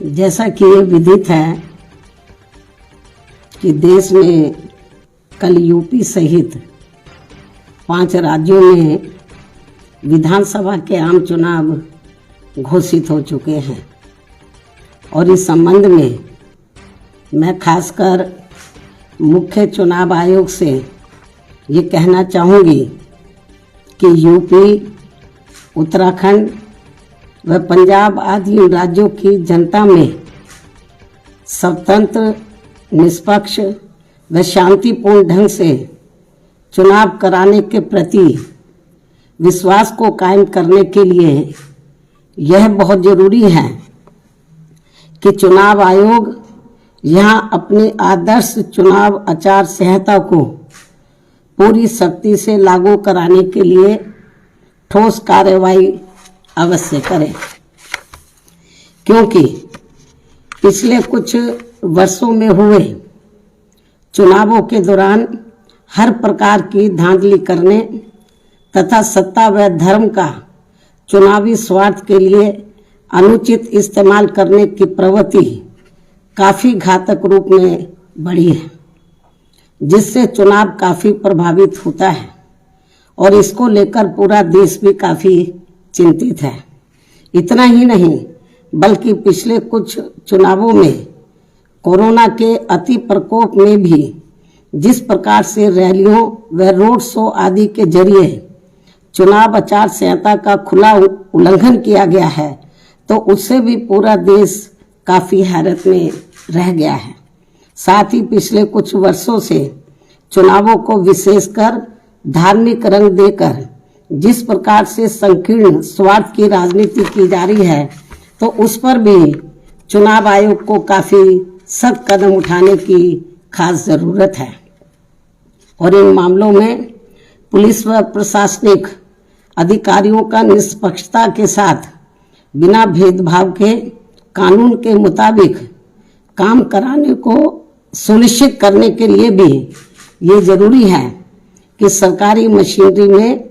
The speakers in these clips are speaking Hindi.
जैसा कि ये विदित है कि देश में कल यूपी सहित 5 राज्यों में विधानसभा के आम चुनाव घोषित हो चुके हैं और इस संबंध में मैं खासकर मुख्य चुनाव आयोग से ये कहना चाहूँगी कि यूपी, उत्तराखंड व पंजाब आदि राज्यों की जनता में स्वतंत्र, निष्पक्ष व शांतिपूर्ण ढंग से चुनाव कराने के प्रति विश्वास को कायम करने के लिए यह बहुत ज़रूरी है कि चुनाव आयोग यहाँ अपनी आदर्श चुनाव आचार संहिता को पूरी सख्ती से लागू कराने के लिए ठोस कार्रवाई अवश्य करें, क्योंकि पिछले कुछ वर्षों में हुए चुनावों के दौरान हर प्रकार की धांधली करने तथा सत्ता व धर्म का चुनावी स्वार्थ के लिए अनुचित इस्तेमाल करने की प्रवृत्ति काफ़ी घातक रूप में बढ़ी है, जिससे चुनाव काफ़ी प्रभावित होता है और इसको लेकर पूरा देश भी काफ़ी चिंतित है। इतना ही नहीं बल्कि पिछले कुछ चुनावों में कोरोना के अति प्रकोप में भी जिस प्रकार से रैलियों व रोड शो आदि के जरिए चुनाव आचार संहिता का खुला उल्लंघन किया गया है, तो उससे भी पूरा देश काफ़ी हैरत में रह गया है। साथ ही पिछले कुछ वर्षों से चुनावों को विशेषकर धार्मिक रंग देकर जिस प्रकार से संकीर्ण स्वार्थ की राजनीति की जा रही है, तो उस पर भी चुनाव आयोग को काफ़ी सख्त कदम उठाने की खास ज़रूरत है और इन मामलों में पुलिस व प्रशासनिक अधिकारियों का निष्पक्षता के साथ बिना भेदभाव के कानून के मुताबिक काम कराने को सुनिश्चित करने के लिए भी ये ज़रूरी है कि सरकारी मशीनरी में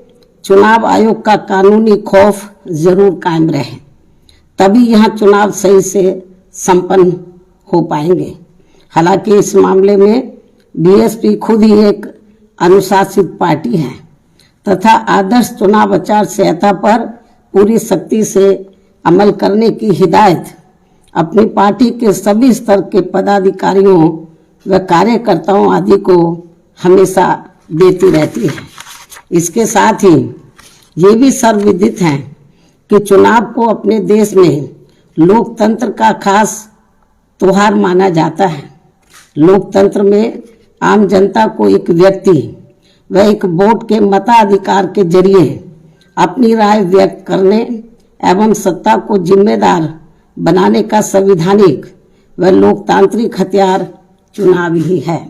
चुनाव आयोग का कानूनी खौफ जरूर कायम रहे, तभी यहाँ चुनाव सही से संपन्न हो पाएंगे। हालांकि इस मामले में बीएसपी खुद ही एक अनुशासित पार्टी है तथा आदर्श चुनाव आचार संहिता पर पूरी सख्ती से अमल करने की हिदायत अपनी पार्टी के सभी स्तर के पदाधिकारियों व कार्यकर्ताओं आदि को हमेशा देती रहती है। इसके साथ ही ये भी सर्वविदित है कि चुनाव को अपने देश में लोकतंत्र का खास त्योहार माना जाता है। लोकतंत्र में आम जनता को एक व्यक्ति व एक वोट के मताधिकार के जरिए अपनी राय व्यक्त करने एवं सत्ता को जिम्मेदार बनाने का संवैधानिक व लोकतांत्रिक हथियार चुनाव ही है।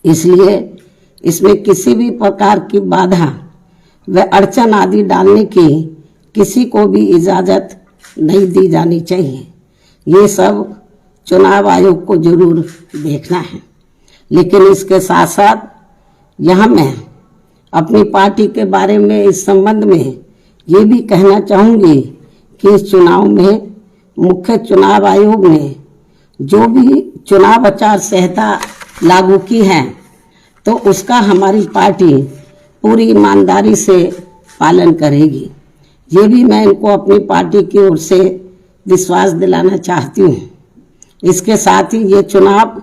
इसलिए इसमें किसी भी प्रकार की बाधा व अड़चन आदि डालने की किसी को भी इजाज़त नहीं दी जानी चाहिए। ये सब चुनाव आयोग को जरूर देखना है। लेकिन इसके साथ साथ यहाँ मैं अपनी पार्टी के बारे में इस संबंध में ये भी कहना चाहूँगी कि इस चुनाव में मुख्य चुनाव आयोग ने जो भी चुनाव आचार संहिता लागू की है, तो उसका हमारी पार्टी पूरी ईमानदारी से पालन करेगी। ये भी मैं इनको अपनी पार्टी की ओर से विश्वास दिलाना चाहती हूँ। इसके साथ ही ये चुनाव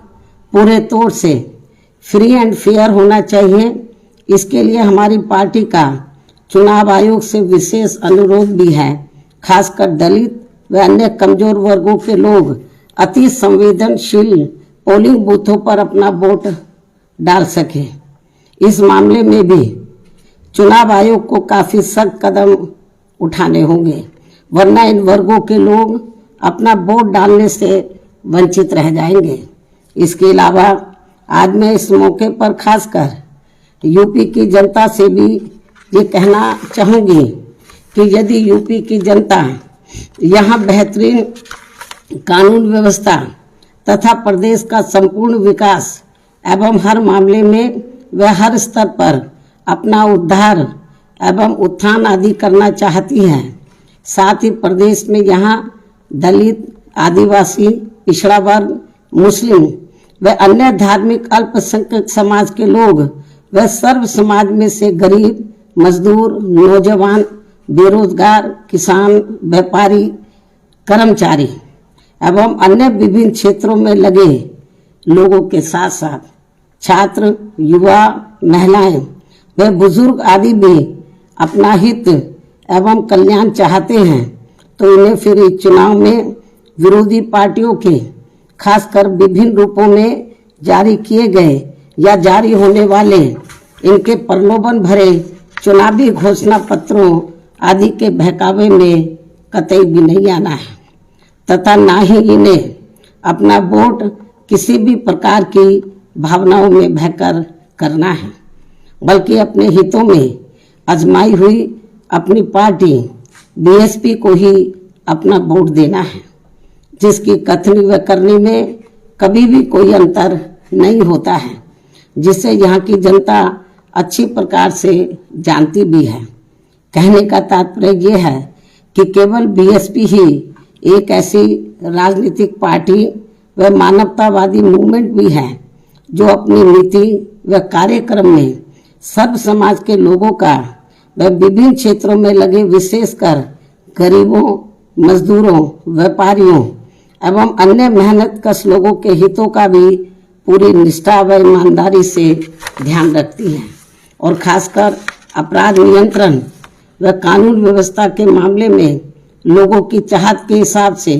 पूरे तौर से फ्री एंड फेयर होना चाहिए। इसके लिए हमारी पार्टी का चुनाव आयोग से विशेष अनुरोध भी है, खासकर दलित व अन्य कमजोर वर्गों के लोग अति संवेदनशील पोलिंग बूथों पर अपना वोट डाल सके। इस मामले में भी चुनाव आयोग को काफ़ी सख्त कदम उठाने होंगे, वरना इन वर्गों के लोग अपना वोट डालने से वंचित रह जाएंगे। इसके अलावा आज मैं इस मौके पर खासकर यूपी की जनता से भी ये कहना चाहूँगी कि यदि यूपी की जनता यहाँ बेहतरीन कानून व्यवस्था तथा प्रदेश का संपूर्ण विकास एवं हर मामले में व हर स्तर पर अपना उद्धार एवं उत्थान आदि करना चाहती है, साथ ही प्रदेश में यहाँ दलित आदिवासी, पिछड़ा वर्ग, मुस्लिम व अन्य धार्मिक अल्पसंख्यक समाज के लोग व सर्व समाज में से गरीब, मजदूर, नौजवान, बेरोजगार, किसान, व्यापारी, कर्मचारी एवं अन्य विभिन्न क्षेत्रों में लगे लोगों के साथ साथ छात्र, युवा, महिलाएं व बुजुर्ग आदि भी अपना हित एवं कल्याण चाहते हैं, तो इन्हें फिर इस चुनाव में विरोधी पार्टियों के खासकर विभिन्न रूपों में जारी किए गए या जारी होने वाले इनके प्रलोभन भरे चुनावी घोषणा पत्रों आदि के बहकावे में कतई भी नहीं आना है तथा ना ही इन्हें अपना वोट किसी भी प्रकार की भावनाओं में बहकर करना है, बल्कि अपने हितों में आजमाई हुई अपनी पार्टी बीएसपी को ही अपना वोट देना है, जिसकी कथनी व करनी में कभी भी कोई अंतर नहीं होता है, जिसे यहाँ की जनता अच्छी प्रकार से जानती भी है। कहने का तात्पर्य ये है कि केवल बीएसपी ही एक ऐसी राजनीतिक पार्टी व मानवतावादी मूवमेंट भी है जो अपनी नीति व कार्यक्रम में सर्व समाज के लोगों का व विभिन्न क्षेत्रों में लगे विशेषकर गरीबों, मजदूरों, व्यापारियों एवं अन्य मेहनतकश लोगों के हितों का भी पूरी निष्ठा व ईमानदारी से ध्यान रखती है और खासकर अपराध नियंत्रण व कानून व्यवस्था के मामले में लोगों की चाहत के हिसाब से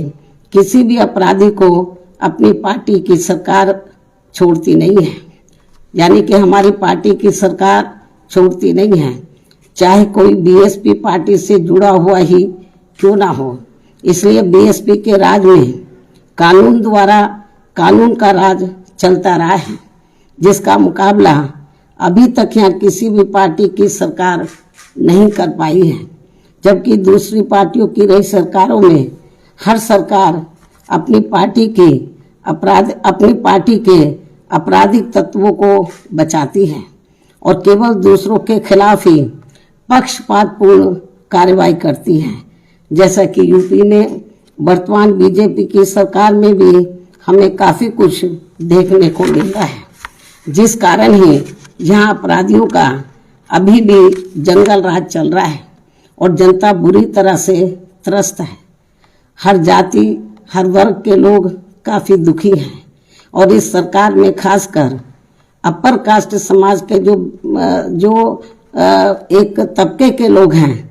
किसी भी अपराधी को अपनी पार्टी की सरकार छोड़ती नहीं है। यानी कि हमारी पार्टी की सरकार छोड़ती नहीं है, चाहे कोई बीएसपी पार्टी से जुड़ा हुआ ही क्यों ना हो। इसलिए बीएसपी के राज में कानून द्वारा कानून का राज चलता रहा है, जिसका मुकाबला अभी तक यहाँ किसी भी पार्टी की सरकार नहीं कर पाई है। जबकि दूसरी पार्टियों की रही सरकारों में हर सरकार अपनी पार्टी के आपराधिक तत्वों को बचाती है और केवल दूसरों के खिलाफ ही पक्षपातपूर्ण कार्रवाई करती है। जैसा कि यूपी में वर्तमान बीजेपी की सरकार में भी हमें काफी कुछ देखने को मिल रहा है, जिस कारण ही यहाँ अपराधियों का अभी भी जंगल राज चल रहा है और जनता बुरी तरह से त्रस्त है। हर जाति, हर वर्ग के लोग काफी दुखी हैं और इस सरकार में खासकर अपर कास्ट समाज के जो एक तबके के लोग हैं,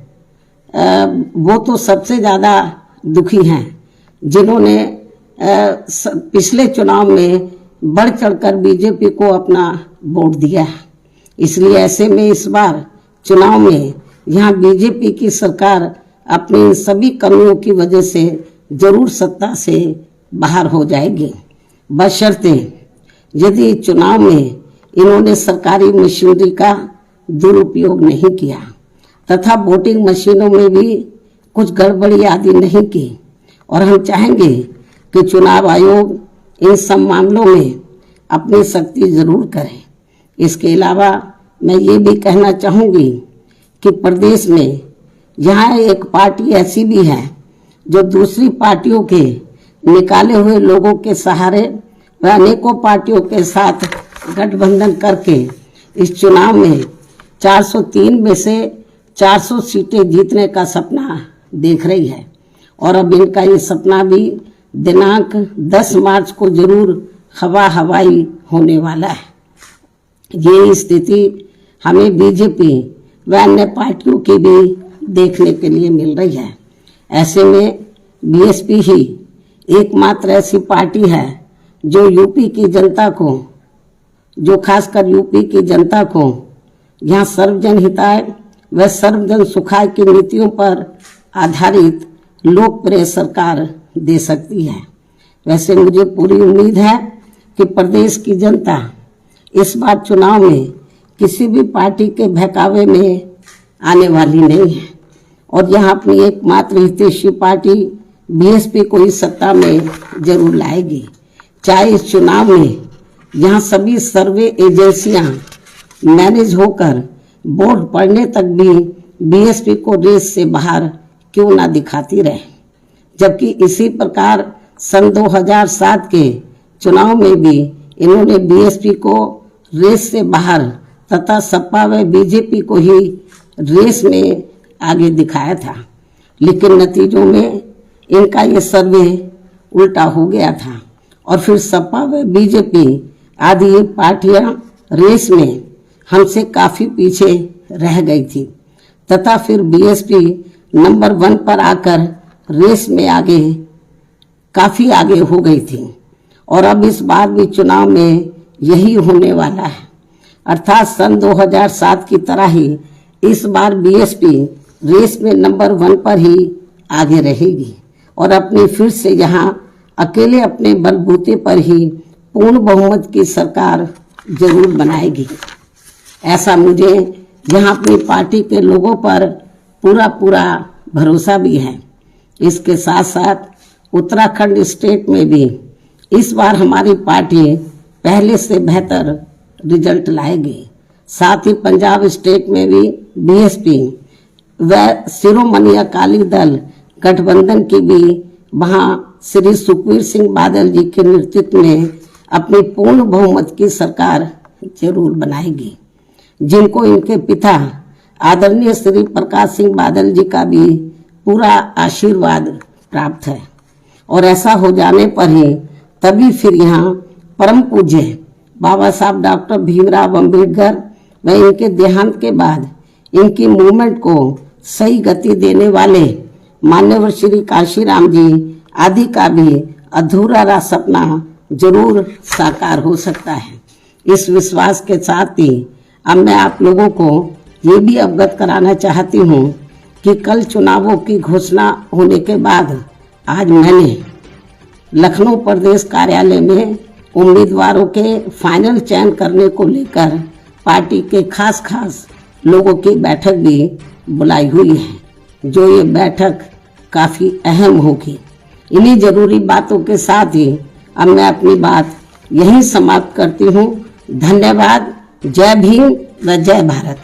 वो तो सबसे ज्यादा दुखी हैं, जिन्होंने पिछले चुनाव में बढ़ चढ़कर बीजेपी को अपना वोट दिया है। इसलिए ऐसे में इस बार चुनाव में यहाँ बीजेपी की सरकार अपनी सभी कमियों की वजह से जरूर सत्ता से बाहर हो जाएगी, बशर्ते यदि चुनाव में इन्होंने सरकारी मशीनरी का दुरुपयोग नहीं किया तथा वोटिंग मशीनों में भी कुछ गड़बड़ी आदि नहीं की। और हम चाहेंगे कि चुनाव आयोग इन सब मामलों में अपनी सख्ती जरूर करे। इसके अलावा मैं ये भी कहना चाहूंगी कि प्रदेश में यहाँ एक पार्टी ऐसी भी है जो दूसरी पार्टियों के निकाले हुए लोगों के सहारे व अनेकों पार्टियों के साथ गठबंधन करके इस चुनाव में 403 में से 400 सीटें जीतने का सपना देख रही है और अब इनका ये सपना भी दिनांक 10 मार्च को जरूर हवाई होने वाला है। ये स्थिति हमें बीजेपी व अन्य पार्टियों की भी देखने के लिए मिल रही है। ऐसे में बीएसपी ही एकमात्र ऐसी पार्टी है जो यूपी की जनता को, जो खासकर यूपी की जनता को यहाँ सर्वजन हिताय व सर्वजन सुखाय की नीतियों पर आधारित लोकप्रिय सरकार दे सकती है। वैसे मुझे पूरी उम्मीद है कि प्रदेश की जनता इस बार चुनाव में किसी भी पार्टी के बहकावे में आने वाली नहीं है और यहाँ अपनी एकमात्र हितैषी पार्टी बीएसपी को ही सत्ता में जरूर लाएगी। चाहे इस चुनाव में यहाँ सभी सर्वे एजेंसियां मैनेज होकर वोट पड़ने तक भी बीएसपी को रेस से बाहर क्यों ना दिखाती रहे, जबकि इसी प्रकार सन 2007 के चुनाव में भी इन्होंने बीएसपी को रेस से बाहर तथा सपा व बीजेपी को ही रेस में आगे दिखाया था, लेकिन नतीजों में इनका ये सर्वे उल्टा हो गया था और फिर सपा व बीजेपी आदि ये पार्टियां रेस में हमसे काफी पीछे रह गई थी तथा फिर बीएसपी नंबर 1 पर आकर रेस में काफी आगे हो गई थी और अब इस बार भी चुनाव में यही होने वाला है। अर्थात सन 2007 की तरह ही इस बार बीएसपी रेस में नंबर 1 पर ही आगे रहेगी और अपनी फिर से यहाँ अकेले अपने बलबूते पर ही पूर्ण बहुमत की सरकार जरूर बनाएगी। ऐसा मुझे यहाँ अपनी पार्टी के लोगों पर पूरा भरोसा भी है। इसके साथ साथ उत्तराखंड स्टेट में भी इस बार हमारी पार्टी पहले से बेहतर रिजल्ट लाएगी। साथ ही पंजाब स्टेट में भी बीएसपी व शिरोमणि अकाली दल गठबंधन की भी वहां श्री सुखबीर सिंह बादल जी के नेतृत्व में अपनी पूर्ण बहुमत की सरकार जरूर बनाएगी, जिनको इनके पिता आदरणीय श्री प्रकाश सिंह बादल जी का भी पूरा आशीर्वाद प्राप्त है। और ऐसा हो जाने पर ही तभी फिर यहाँ परम पूज्य बाबा साहब डॉक्टर भीमराव अम्बेडकर व इनके देहांत के बाद इनकी मूवमेंट को सही गति देने वाले मान्यवर श्री काशीराम जी आदि का भी अधूरा रहा सपना जरूर साकार हो सकता है। इस विश्वास के साथ ही अब मैं आप लोगों को ये भी अवगत कराना चाहती हूँ कि कल चुनावों की घोषणा होने के बाद आज मैंने लखनऊ प्रदेश कार्यालय में उम्मीदवारों के फाइनल चयन करने को लेकर पार्टी के खास लोगों की बैठक भी बुलाई हुई है, जो ये बैठक काफी अहम होगी। इन्हीं जरूरी बातों के साथ ही अब मैं अपनी बात यहीं समाप्त करती हूँ। धन्यवाद। जय भीम व जय भारत।